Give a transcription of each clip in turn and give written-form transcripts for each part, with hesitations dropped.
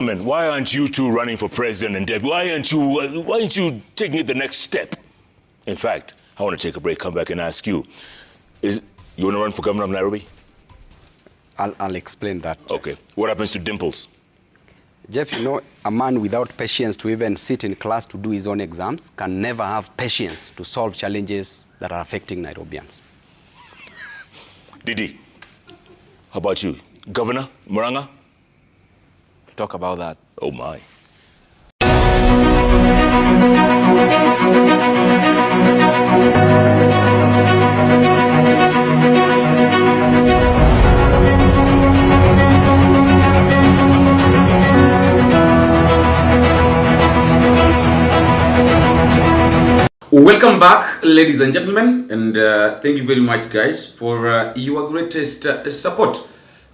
Why aren't you two running for president and deputy? Why aren't you taking it the next step? In fact, I want to take a break, come back and ask you, you want to run for governor of Nairobi? I'll explain that. Okay. What happens to Dimples? Jeff, you know, a man without patience to even sit in class to do his own exams can never have patience to solve challenges that are affecting Nairobians. Didi, how about you? Governor Muranga? Talk about that. Oh my. Welcome back, ladies and gentlemen, and thank you very much, guys, for your greatest support.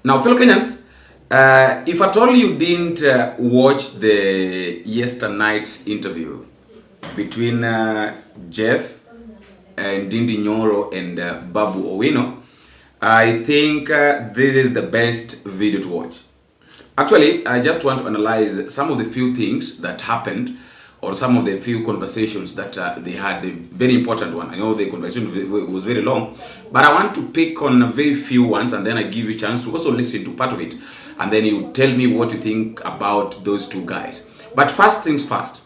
Now, fellow Kenyans, if at all you didn't watch the yesternight's interview between Jeff and Nyoro and Babu Owino, I think this is the best video to watch. Actually, I just want to analyze some of the few things that happened, or some of the few conversations that they had. The very important one, I know the conversation was very long, but I want to pick on a very few ones, and then I give you a chance to also listen to part of it, and then you tell me what you think about those two guys. But first things first,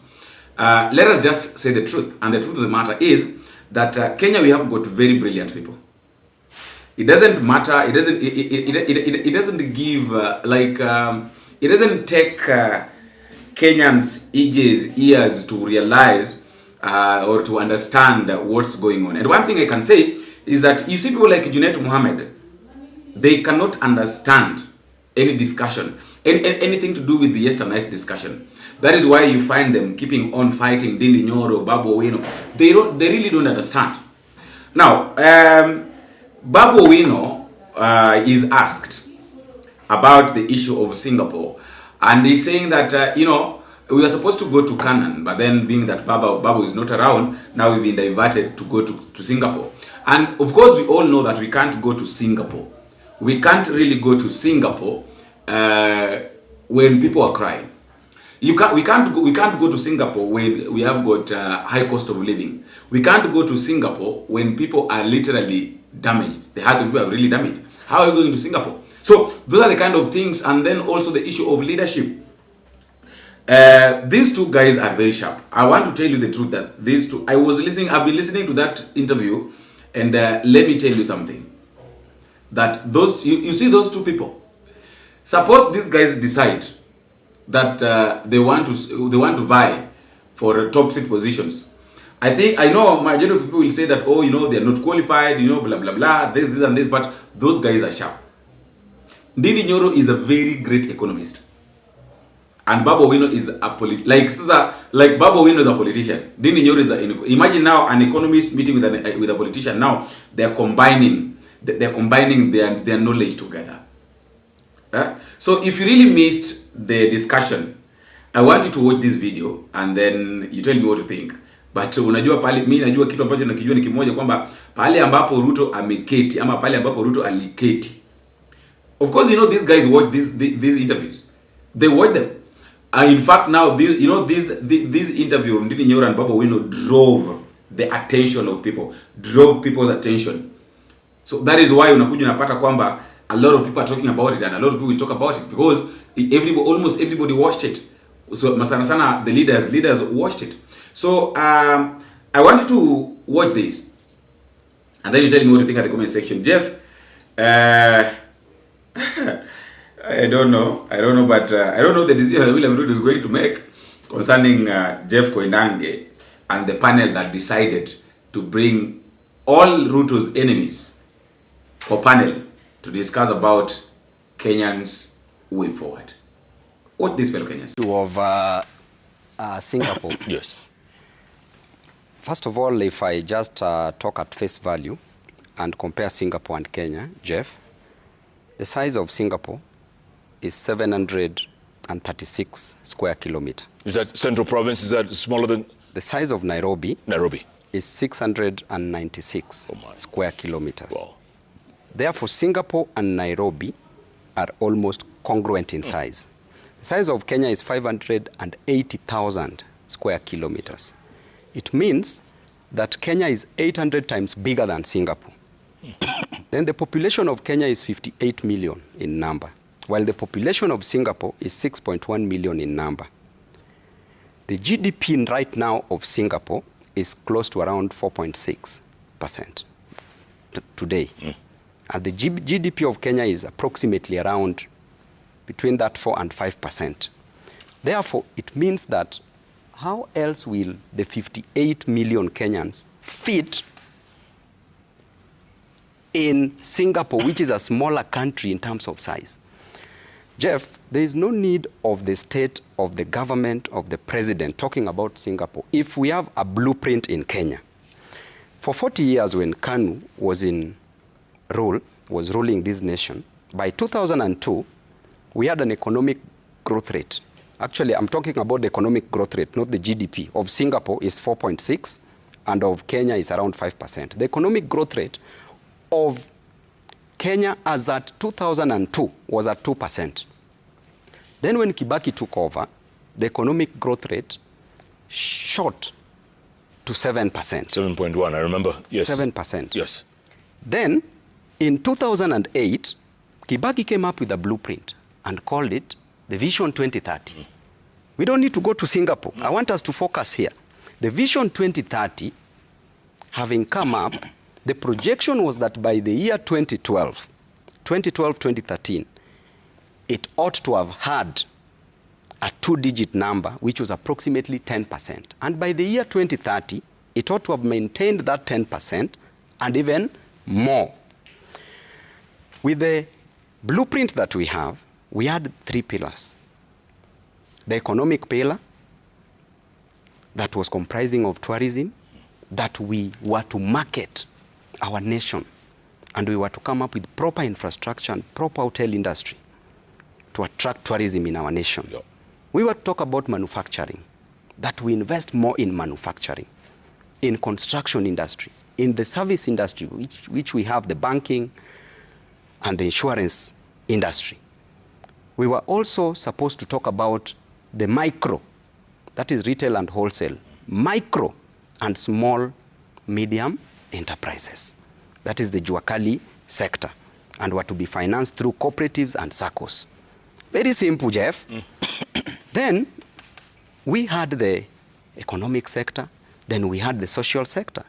let us just say the truth, and the truth of the matter is that Kenya, we have got very brilliant people. It doesn't matter, it doesn't give it doesn't take Kenyans years to realize or to understand what's going on. And one thing I can say is that you see people like Junet Mohammed, they cannot understand any discussion, anything to do with the yesternight's discussion. That is why you find them keeping on fighting Nyoro, Babu Owino. They really don't understand. Now, Babu Owino is asked about the issue of Singapore. And he's saying that, you know, we were supposed to go to Canaan, but then being that Babu is not around, now we've been diverted to go to Singapore. And of course, we all know that we can't go to Singapore. We can't really go to Singapore when people are crying. We can't go to Singapore when we have got high cost of living. We can't go to Singapore when people are literally damaged. The hearts of people are really damaged. How are we going to Singapore? So those are the kind of things, and then also the issue of leadership. These two guys are very sharp. I want to tell you the truth that these two, I've been listening to that interview, and let me tell you something. That those, you see those two people, suppose these guys decide that they want to vie for top seat positions. I know majority of people will say that, oh, you know, they're not qualified, you know, blah blah blah, this and this, but those guys are sharp. Nyoro is a very great economist, and Babu Owino is a like Babu Owino is a politician. Nyoro is imagine now an economist meeting with a politician. Now they're combining their knowledge together. So if you really missed the discussion, I want you to watch this video and then you tell me what you think. But unajua pale mimi najua kitu ambacho nakijua ni kimoja, kwamba pale ambapo Ruto ameketi ama pale ambapo Ruto aliketi. Of course, you know, these guys watch these interviews. They watch them. In fact, now, this interview of Nyoro and Babu Owino drove the attention of people, drove people's attention. So that is why unakuja unapata kwamba a lot of people are talking about it, and a lot of people will talk about it, because almost everybody watched it. So masana the leaders watched it. So I want you to watch this, and then you tell me what you think at the comment section. Jeff, I don't know, but I don't know the decision that William Ruto is going to make concerning Jeff Koinanges and the panel that decided to bring all Ruto's enemies for panel to discuss about Kenyans' way forward. What these fellow Kenyans of Singapore. Yes. First of all, if I just talk at face value and compare Singapore and Kenya, Jeff, the size of Singapore is 736 square kilometer. Is that central province? Is that smaller than? The size of Nairobi is 696 square kilometers. Wow. Therefore, Singapore and Nairobi are almost congruent in size. The size of Kenya is 580,000 square kilometers. It means that Kenya is 800 times bigger than Singapore. Then the population of Kenya is 58 million in number, while the population of Singapore is 6.1 million in number. The GDP right now of Singapore is close to around 4.6% today. And the GDP of Kenya is approximately around between that 4 and 5%. Therefore, it means that how else will the 58 million Kenyans fit in Singapore, which is a smaller country in terms of size? Jeff, there is no need of the state, of the government, of the president talking about Singapore if we have a blueprint in Kenya. For 40 years when KANU was ruling this nation, by 2002, we had an economic growth rate. Actually, I'm talking about the economic growth rate, not the GDP. Of Singapore is 4.6, and of Kenya is around 5%. The economic growth rate of Kenya as at 2002 was at 2%. Then when Kibaki took over, the economic growth rate shot to 7%. 7.1, I remember. Yes. 7%. Yes. Then, in 2008, Kibaki came up with a blueprint and called it the Vision 2030. We don't need to go to Singapore. I want us to focus here. The Vision 2030, having come up, the projection was that by the year 2013, it ought to have had a two-digit number, which was approximately 10%. And by the year 2030, it ought to have maintained that 10% and even more. With the blueprint that we have, we had 3 pillars. The economic pillar, that was comprising of tourism, that we were to market our nation, and we were to come up with proper infrastructure and proper hotel industry to attract tourism in our nation. Yep. We were to talk about manufacturing, that we invest more in manufacturing, in construction industry, in the service industry, which we have the banking and the insurance industry. We were also supposed to talk about the micro, that is retail and wholesale, micro and small, medium enterprises. That is the Juakali sector, and were to be financed through cooperatives and SACCOs. Very simple, Jeff. Then we had the economic sector, then we had the social sector.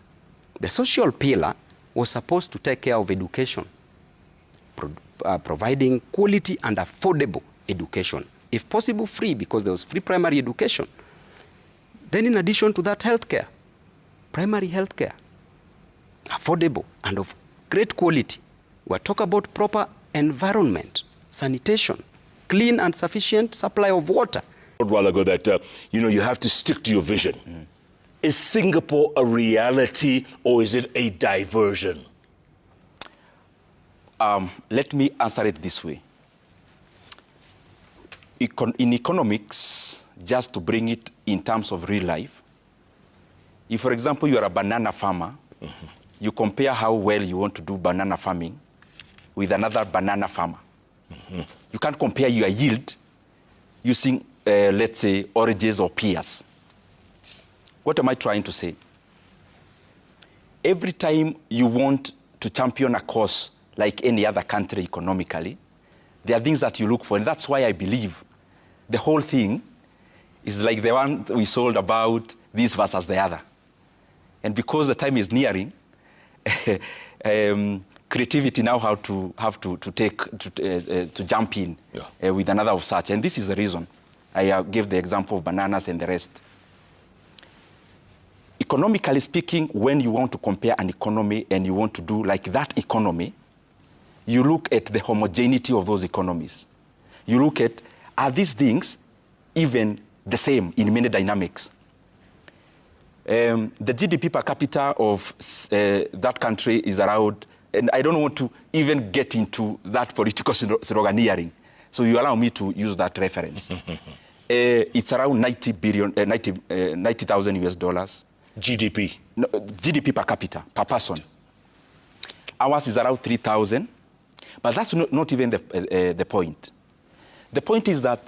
The social pillar was supposed to take care of education, providing quality and affordable education, if possible free, because there was free primary education. Then in addition to that, healthcare, primary healthcare, affordable and of great quality. We're talking about proper environment, sanitation, clean and sufficient supply of water. A while ago that, you have to stick to your vision. Is Singapore a reality or is it a diversion? Let me answer it this way. In economics, just to bring it in terms of real life, if, for example, you are a banana farmer, you compare how well you want to do banana farming with another banana farmer. You can't compare your yield using, let's say, oranges or pears. What am I trying to say? Every time you want to champion a cause like any other country economically, there are things that you look for. And that's why I believe the whole thing is like the one we sold about this versus the other. And because the time is nearing, creativity now have to jump in with another of such. And this is the reason I gave the example of bananas and the rest. Economically speaking, when you want to compare an economy and you want to do like that economy, you look at the homogeneity of those economies. You look at, are these things even the same in many dynamics? The GDP per capita of that country is around, and I don't want to even get into that political sloganeering, so you allow me to use that reference. It's around 90,000 US dollars. GDP? No, GDP per capita, per person. Ours is around 3,000, but that's not even the point. The point is that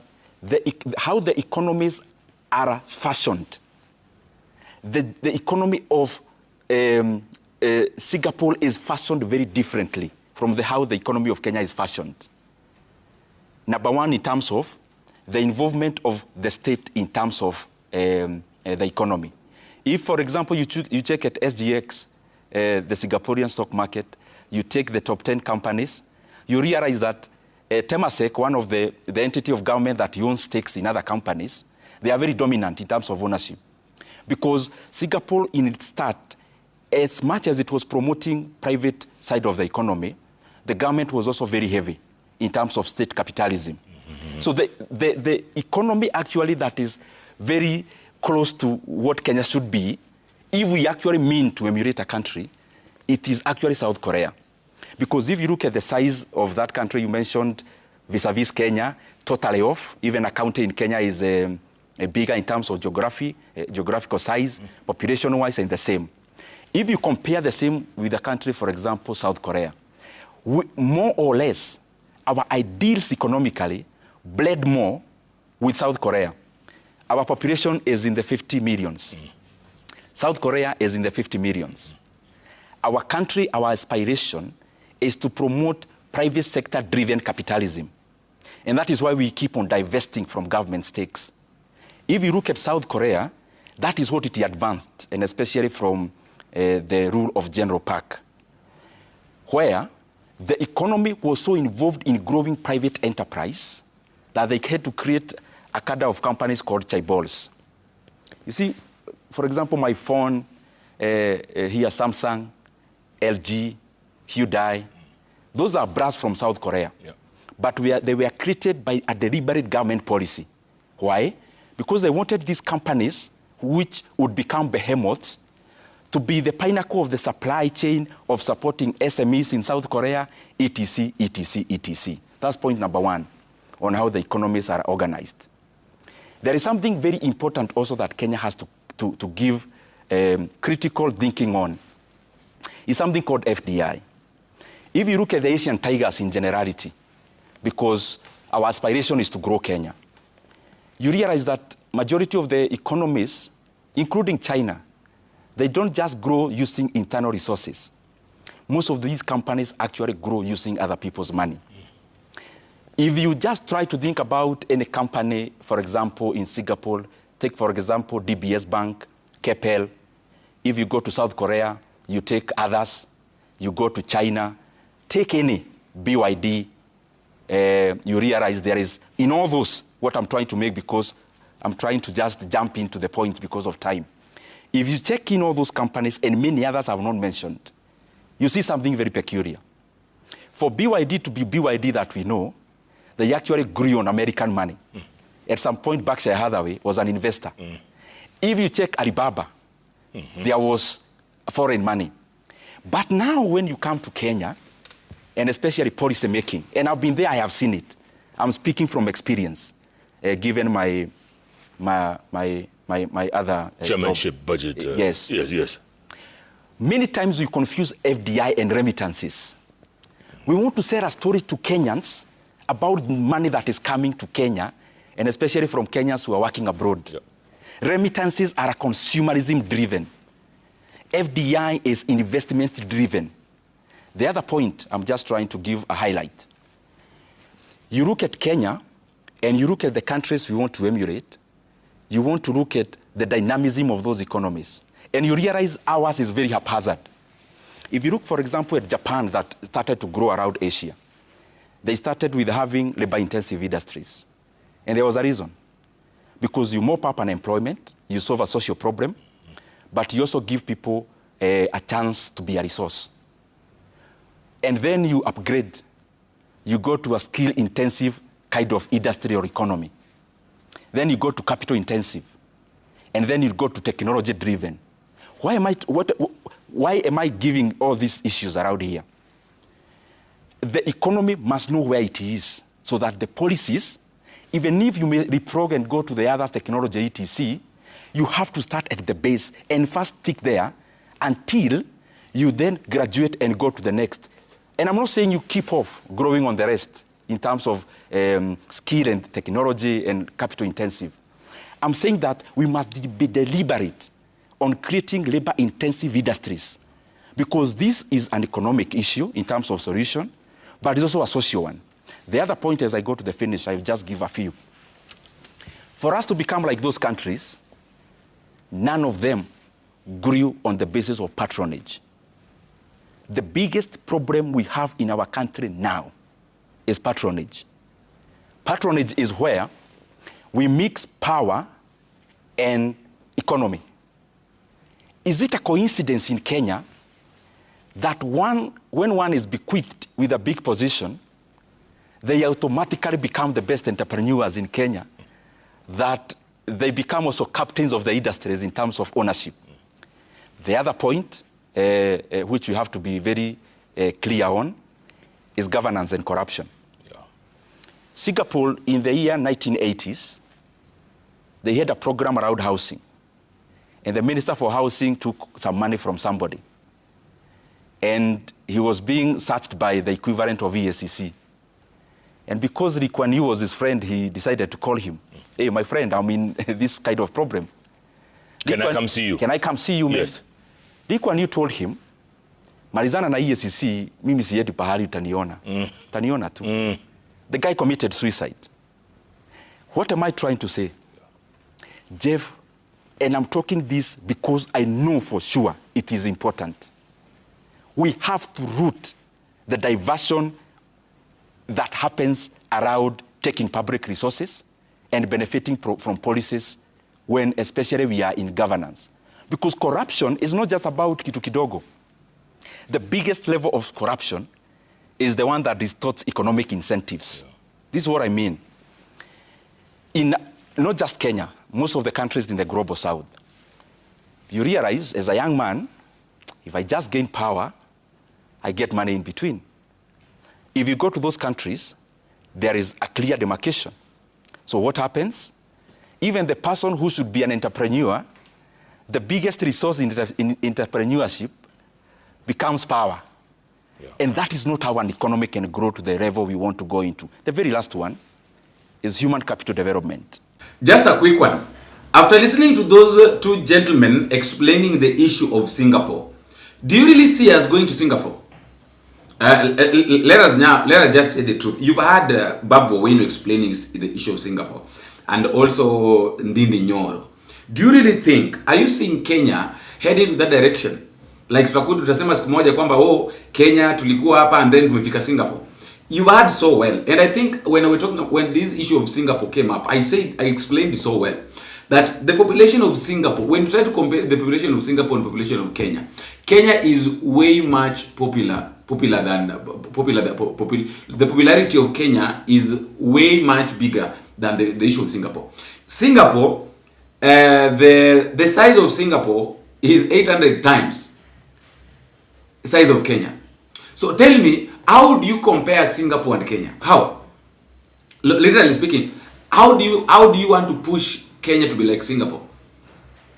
how the economies are fashioned. The economy of Singapore is fashioned very differently from how the economy of Kenya is fashioned. Number one, in terms of the involvement of the state in terms of the economy. If, for example, you check at SGX, the Singaporean stock market, you take the top 10 companies, you realize that Temasek, one of the entity of government that owns stakes in other companies, they are very dominant in terms of ownership. Because Singapore, in its start, as much as it was promoting private side of the economy, the government was also very heavy in terms of state capitalism. Mm-hmm. So the economy actually that is very close to what Kenya should be, if we actually mean to emulate a country, it is actually South Korea. Because if you look at the size of that country you mentioned vis-a-vis Kenya, totally off. Even a county in Kenya is bigger in terms of geographical size, population-wise, and the same. If you compare the same with a country, for example, South Korea, more or less, our ideals economically bled more with South Korea. Our population is in the 50 millions. South Korea is in the 50 millions. Our country, our aspiration is to promote private sector-driven capitalism. And that is why we keep on divesting from government stakes. If you look at South Korea, that is what it advanced, and especially from the rule of General Park, where the economy was so involved in growing private enterprise that they had to create a cadre of companies called chaebols. You see, for example, my phone, here Samsung, LG, Hyundai, those are brands from South Korea. Yeah. But they were created by a deliberate government policy. Why? Because they wanted these companies, which would become behemoths, to be the pinnacle of the supply chain of supporting SMEs in South Korea, etc., etc., etc. That's point number one on how the economies are organized. There is something very important also that Kenya has to give critical thinking on. It's something called FDI. If you look at the Asian tigers in generality, because our aspiration is to grow Kenya, you realize that majority of the economies, including China, they don't just grow using internal resources. Most of these companies actually grow using other people's money. If you just try to think about any company, for example, in Singapore, take, for example, DBS Bank, Keppel. If you go to South Korea, you take others. You go to China, take any BYD. You realize there is, in all those, what I'm trying to make, because I'm trying to just jump into the point because of time. If you check in all those companies, and many others I've not mentioned, you see something very peculiar. For BYD to be BYD that we know, they actually grew on American money. At some point, Berkshire Hathaway was an investor. If you check Alibaba, there was foreign money. But now when you come to Kenya, and especially policy making, and I've been there, I have seen it. I'm speaking from experience, given my other chairmanship budget. Yes. Yes. Many times we confuse FDI and remittances. We want to sell a story to Kenyans about money that is coming to Kenya, and especially from Kenyans who are working abroad. Yeah. Remittances are consumerism-driven. FDI is investment-driven. The other point, I'm just trying to give a highlight. You look at Kenya, and you look at the countries we want to emulate, you want to look at the dynamism of those economies, and you realize ours is very haphazard. If you look, for example, at Japan that started to grow around Asia, they started with having labor-intensive industries. And there was a reason. Because you mop up unemployment, you solve a social problem, but you also give people a chance to be a resource. And then you upgrade. You go to a skill-intensive kind of industrial economy. Then you go to capital-intensive. And then you go to technology-driven. Why am I giving all these issues around here? The economy must know where it is, so that the policies, even if you may reprog and go to the others, technology, etc., you have to start at the base and first stick there until you then graduate and go to the next. And I'm not saying you keep off growing on the rest. in terms of skill and technology and capital intensive. I'm saying that we must be deliberate on creating labor-intensive industries, because this is an economic issue in terms of solution, but it's also a social one. The other point, as I go to the finish, I'll just give a few. For us to become like those countries, none of them grew on the basis of patronage. The biggest problem we have in our country now is patronage. Patronage is where we mix power and economy. Is it a coincidence in Kenya that when one is bequeathed with a big position, they automatically become the best entrepreneurs in Kenya, that they become also captains of the industries in terms of ownership? The other point, which we have to be very clear on, is governance and corruption. Yeah. Singapore, in the year 1980s, they had a program around housing. And the Minister for Housing took some money from somebody. And he was being searched by the equivalent of EACC. And because Lee Kuan Yew was his friend, he decided to call him. Hey, my friend, I'm in this kind of problem. Can I come see you? Can I come see you, yes. Lee Kuan Yew told him, malizana na EACC, mimi siendi pahali utaniona. Utaniona tu. The guy committed suicide. What am I trying to say? Jeff, and I'm talking this because I know for sure it is important. We have to root the diversion that happens around taking public resources and benefiting from policies when especially we are in governance. Because corruption is not just about kitu kidogo. The biggest level of corruption is the one that distorts economic incentives. Yeah. This is what I mean. In not just Kenya, most of the countries in the global south, you realize as a young man, if I just gain power, I get money in between. If you go to those countries, there is a clear demarcation. So what happens? Even the person who should be an entrepreneur, the biggest resource in entrepreneurship becomes power. Yeah. And that is not how an economy can grow to the level we want to go into. The very last one is human capital development. Just a quick one. After listening to those two gentlemen explaining the issue of Singapore, do you really see us going to Singapore? Let us just say the truth. You've had Babu when explaining the issue of Singapore, and also Ndindi Nyoro. Do you really think, are you seeing Kenya heading to that direction? Like tutasema siku moja kwamba oh, Kenya tulikuwa hapa and then tumefika Singapore. You had so well, and I think when this issue of Singapore came up, I explained it so well that the population of Singapore, when you try to compare the population of Singapore and the population of Kenya, Kenya is way much the popularity of Kenya is way much bigger than the issue of Singapore. Singapore, the size of Singapore is 800 times the size of Kenya. So tell me, how do you compare Singapore and Kenya? How? Literally speaking, how do you want to push Kenya to be like Singapore?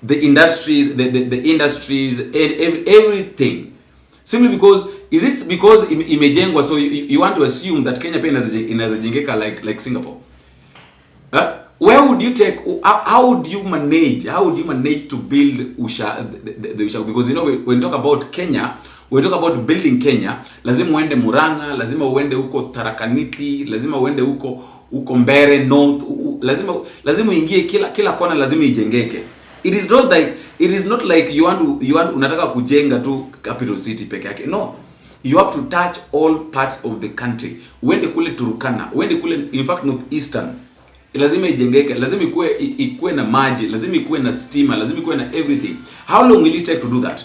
The industries, the industries, everything. Simply because, is it because imejengwa, so you want to assume that Kenya pia inazijengeka like Singapore? Where would you take, how would you manage to build the Usha? Because you know, when we talk about Kenya, we talk about building Kenya, lazima uende Murang'a, lazima uende huko Tharaka-Nithi, lazima uende huko Mbeere North, lazima uingie kila kona, lazima ijengeke. It is not like you want unataka kujenga tu capital city peke yake. No. You have to touch all parts of the country. Uende kule Turkana, uende kule, in fact, northeastern. Lazima ijengeke, lazima ikuwe na maji, lazima ikuwe na stima, lazima ikuwe na everything. How long will it take to do that?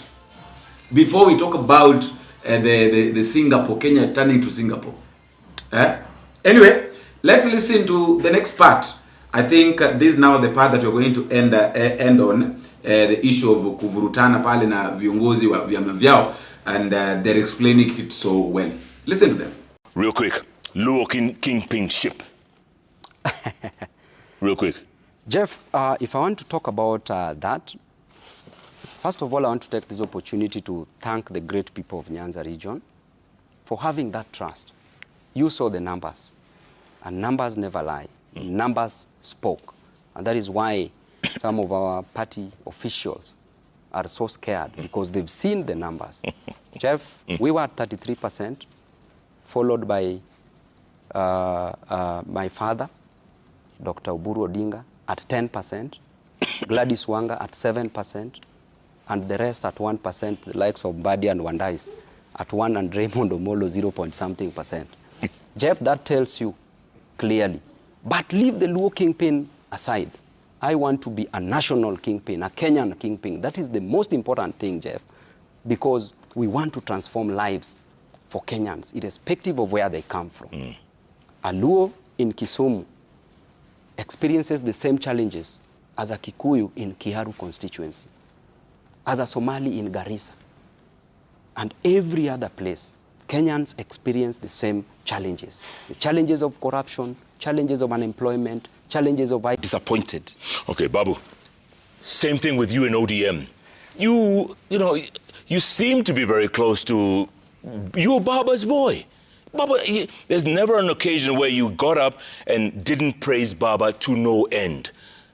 Before we talk about the Singapore, Kenya turning to Singapore. Anyway, let's listen to the next part. I think this is now the part that we're going to end on, the issue of kuvurutana pale na viongozi wa vyama vyao, and they're explaining it so well. Listen to them. Real quick, Luo Kingpin ship. Real quick. Jeff, if I want to talk about that, first of all, I want to take this opportunity to thank the great people of Nyanza region for having that trust. You saw the numbers. And numbers never lie. Numbers spoke. And that is why some of our party officials are so scared, because they've seen the numbers. Jeff, we were at 33%, followed by my father, Dr. Oburu Odinga, at 10%, Gladys Wanga at 7%, and the rest at 1%, the likes of Mbadi and Wandais at 1%, and Raymond Omolo 0.something%. Jeff, that tells you clearly. But leave the Luo kingpin aside. I want to be a national kingpin, a Kenyan kingpin. That is the most important thing, Jeff, because we want to transform lives for Kenyans, irrespective of where they come from. A Luo in Kisumu experiences the same challenges as a Kikuyu in Kiharu constituency, as a Somali in Garissa, and every other place. Kenyans experience the same challenges. The challenges of corruption, challenges of unemployment, challenges of... Disappointed. Okay, Babu, same thing with you in ODM. You know, you seem to be very close to... You're Baba's boy. Baba, there's never an occasion where you got up and didn't praise Baba to no end.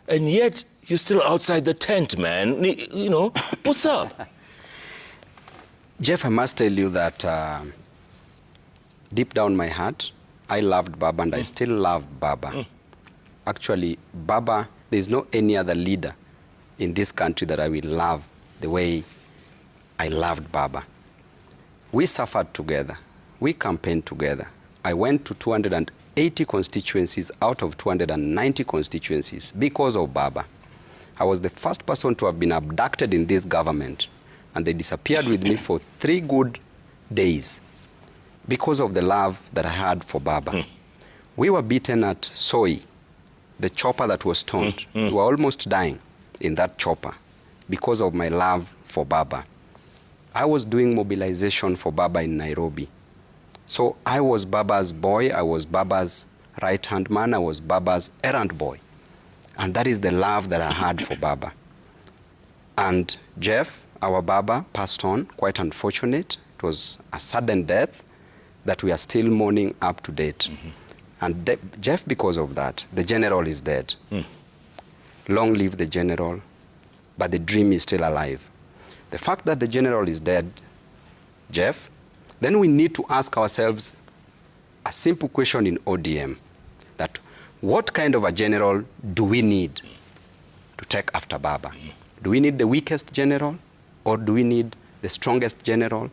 And yet, you're still outside the tent, man. You know, what's up? Jeff, I must tell you that deep down my heart, I loved Baba and I still love Baba. Actually, Baba, there's no any other leader in this country that I will love the way I loved Baba. We suffered together. We campaigned together. I went to 280 constituencies out of 290 constituencies because of Baba. I was the first person to have been abducted in this government, and they disappeared with me for 3 good days because of the love that I had for Baba. We were beaten at Soi, the chopper that was stoned. We were almost dying in that chopper because of my love for Baba. I was doing mobilization for Baba in Nairobi. So I was Baba's boy, I was Baba's right-hand man, I was Baba's errand boy. And that is the love that I had for Baba. And Jeff, our Baba, passed on, quite unfortunate. It was a sudden death that we are still mourning up to date. And Jeff, because of that, the general is dead. Long live the general, but the dream is still alive. The fact that the general is dead, Jeff, then we need to ask ourselves a simple question in ODM, that what kind of a general do we need to take after Baba? Do we need the weakest general, or do we need the strongest general,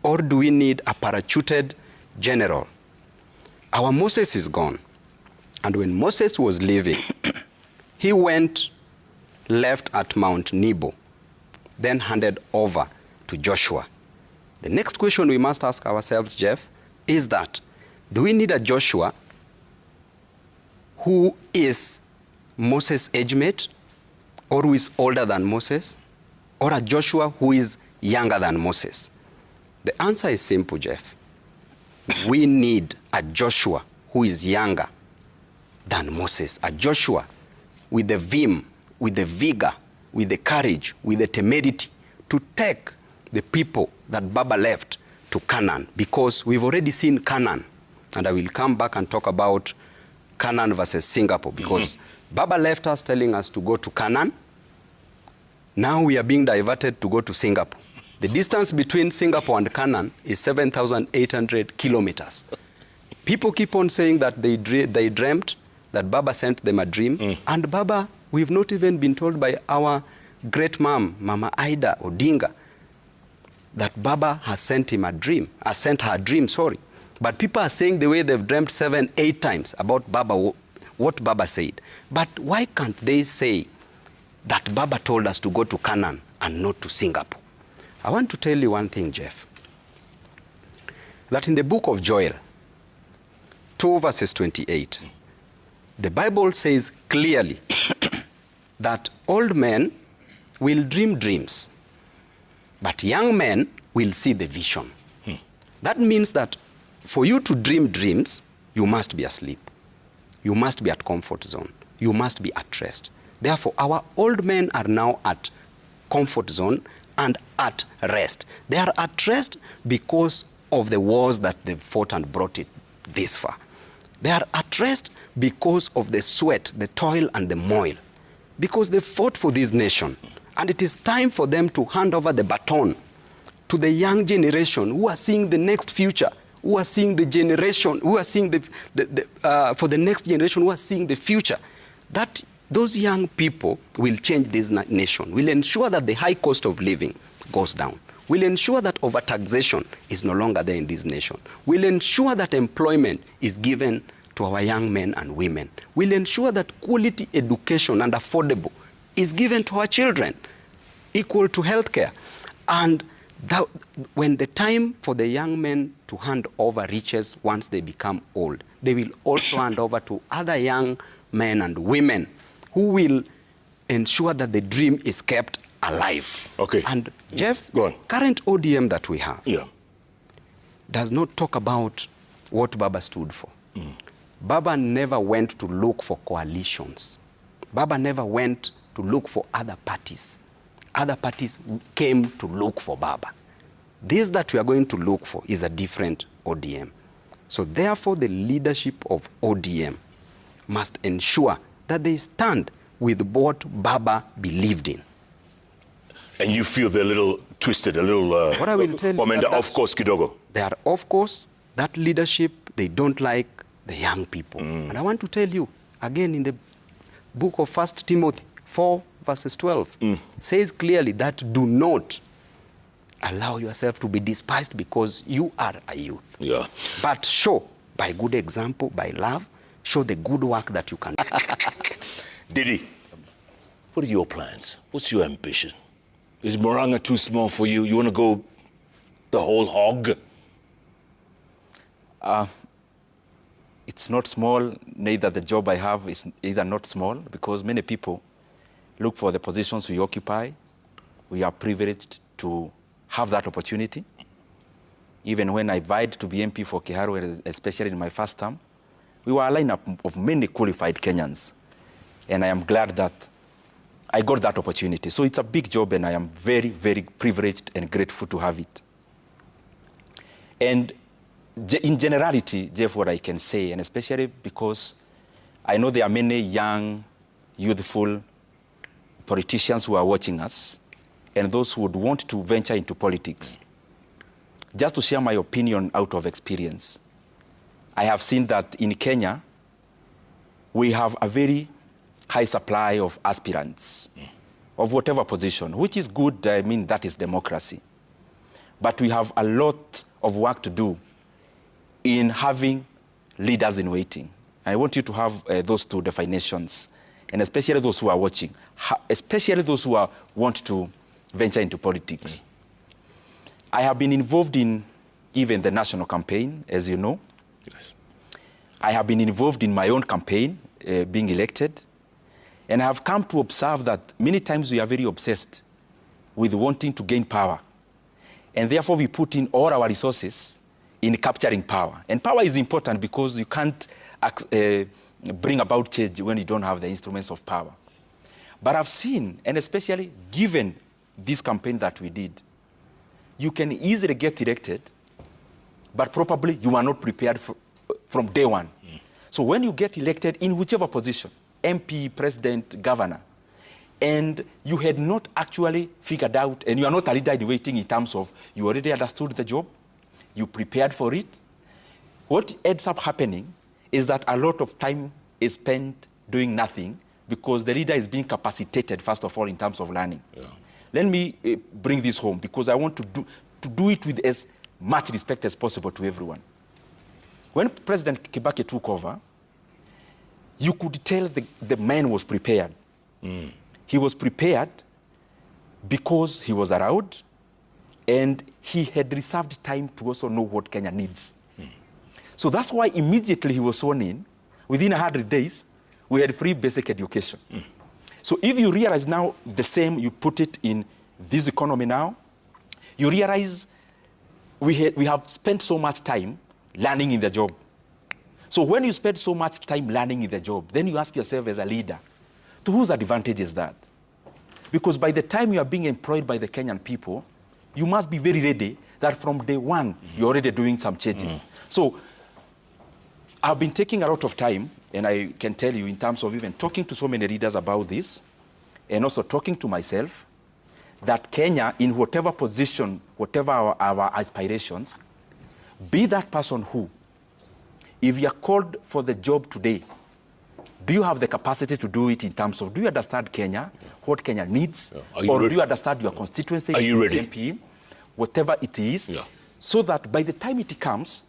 or do we need a parachuted general? Our Moses is gone, and when Moses was leaving, he left at Mount Nebo, then handed over to Joshua. The next question we must ask ourselves, Jeff, is that, do we need a Joshua who is Moses' age mate, or who is older than Moses, or a Joshua who is younger than Moses? The answer is simple, Jeff. We need a Joshua who is younger than Moses, a Joshua with the vim, with the vigor, with the courage, with the temerity to take the people that Baba left to Canaan, because we've already seen Canaan. And I will come back and talk about Canaan versus Singapore, because Baba left us telling us to go to Canaan. Now we are being diverted to go to Singapore. The distance between Singapore and Canaan is 7,800 kilometers. People keep on saying that they dreamt, that Baba sent them a dream. And Baba, we've not even been told by our great mom, Mama Ida Odinga, that Baba has sent him a dream, sent her a dream, sorry. But people are saying the way they've dreamt 7, 8 times about Baba, what Baba said. But why can't they say that Baba told us to go to Canaan and not to Singapore? I want to tell you one thing, Jeff, that in the book of Joel, 2 verses 28, the Bible says clearly that old men will dream dreams, but young men will see the vision. That means that for you to dream dreams, you must be asleep. You must be at comfort zone. You must be at rest. Therefore, our old men are now at comfort zone and at rest. They are at rest because of the wars that they've fought and brought it this far. They are at rest because of the sweat, the toil, and the moil. Because they fought for this nation. And it is time for them to hand over the baton to the young generation who are seeing the next future, who are seeing the generation, who are seeing for the next generation, who are seeing the future. That those young people will change this nation, will ensure that the high cost of living goes down, will ensure that overtaxation is no longer there in this nation, will ensure that employment is given to our young men and women, will ensure that quality education and affordable is given to our children, equal to healthcare. And when the time for the young men to hand over riches once they become old, they will also hand over to other young men and women who will ensure that the dream is kept alive. Okay. And Jeff, go on. Current ODM that we have does not talk about what Baba stood for. Baba never went to look for coalitions. Baba never went to look for other parties. Other parties came to look for Baba. This that we are going to look for is a different ODM. So therefore, the leadership of ODM must ensure that they stand with what Baba believed in. And you feel they're a little twisted, a little... what I will tell you, off course kidogo. They are off course. That leadership, they don't like the young people. And I want to tell you, again, in the book of 1 Timothy 4, verses 12, says clearly that do not allow yourself to be despised because you are a youth. Yeah. But show, by good example, by love, show the good work that you can do. Didi, what are your plans? What's your ambition? Is Moranga too small for you? You want to go the whole hog? It's not small, neither the job I have is either not small, because many people look for the positions we occupy. We are privileged to have that opportunity. Even when I vied to be MP for Kiharu, especially in my first term, we were a lineup of many qualified Kenyans. And I am glad that I got that opportunity. So it's a big job, and I am very, very privileged and grateful to have it. And in generality, Jeff, what I can say, and especially because I know there are many young, youthful politicians who are watching us, and those who would want to venture into politics. Just to share my opinion out of experience, I have seen that in Kenya, we have a very high supply of aspirants of whatever position, which is good. I mean, that is democracy. But we have a lot of work to do in having leaders in waiting. I want you to have those two definitions, and especially those who are watching, especially those who want to venture into politics. I have been involved in even the national campaign, as you know. Yes. I have been involved in my own campaign, being elected. And I have come to observe that many times we are very obsessed with wanting to gain power. And therefore we put in all our resources in capturing power. And power is important because you can't bring about change when you don't have the instruments of power. But I've seen, and especially given this campaign that we did, you can easily get elected, but probably you are not prepared from day one. So when you get elected in whichever position, MP, president, governor, and you had not actually figured out, and you are not a leader in waiting in terms of you already understood the job, you prepared for it, what ends up happening is that a lot of time is spent doing nothing because the leader is being capacitated, first of all, in terms of learning. Yeah. Let me bring this home because I want to do it with as much respect as possible to everyone. When President Kibaki took over, you could tell the man was prepared. He was prepared because he was around and he had reserved time to also know what Kenya needs. So that's why immediately he was sworn in, within 100 days, we had free basic education. So if you realize now the same, you put it in this economy now, you realize we have spent so much time learning in the job. So when you spend so much time learning in the job, then you ask yourself as a leader, to whose advantage is that? Because by the time you are being employed by the Kenyan people, you must be very ready that from day one, you're already doing some changes. So I've been taking a lot of time, and I can tell you in terms of even talking to so many leaders about this, and also talking to myself, that Kenya, in whatever position, whatever our aspirations, be that person who, if you are called for the job today, do you have the capacity to do it in terms of, do you understand Kenya, what Kenya needs, or do you understand your constituency, are you ready? MP, whatever it is, so that by the time it comes,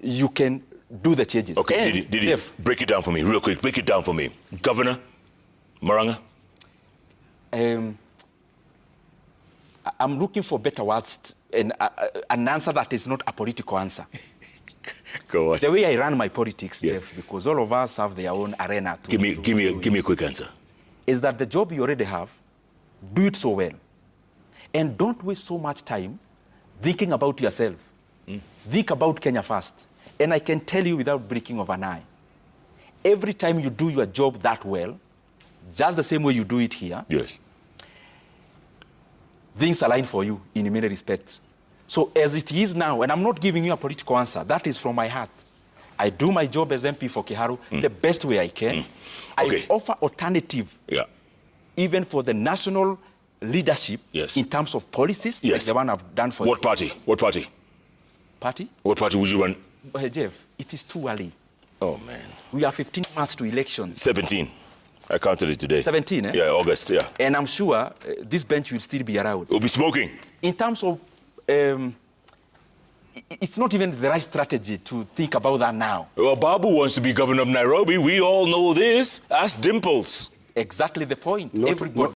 you can do the changes. Okay, Didi, break it down for me, real quick. Break it down for me. Governor Maranga? I'm looking for better words and an answer that is not a political answer. Go on. The way I run my politics, Jeff, because all of us have their own arena. Give me a quick answer. Is that the job you already have, do it so well. And don't waste so much time thinking about yourself. Think about Kenya first. And I can tell you without blinking of an eye, every time you do your job that well, just the same way you do it here, yes, things align for you in many respects. So as it is now, and I'm not giving you a political answer, that is from my heart. I do my job as MP for Kiharu the best way I can. Okay. I offer alternative, even for the national leadership in terms of policies, like the one I've done for What party? What party? Party? What party would you run? Hey, Jeff, it is too early. Oh, man. We are 15 months to elections. 17. I counted it today. 17, eh? Yeah, August, yeah. And I'm sure this bench will still be around. We'll be smoking. In terms of, it's not even the right strategy to think about that now. Well, Babu wants to be governor of Nairobi. We all know this. Ask Dimples. Exactly the point. Not, Everybody.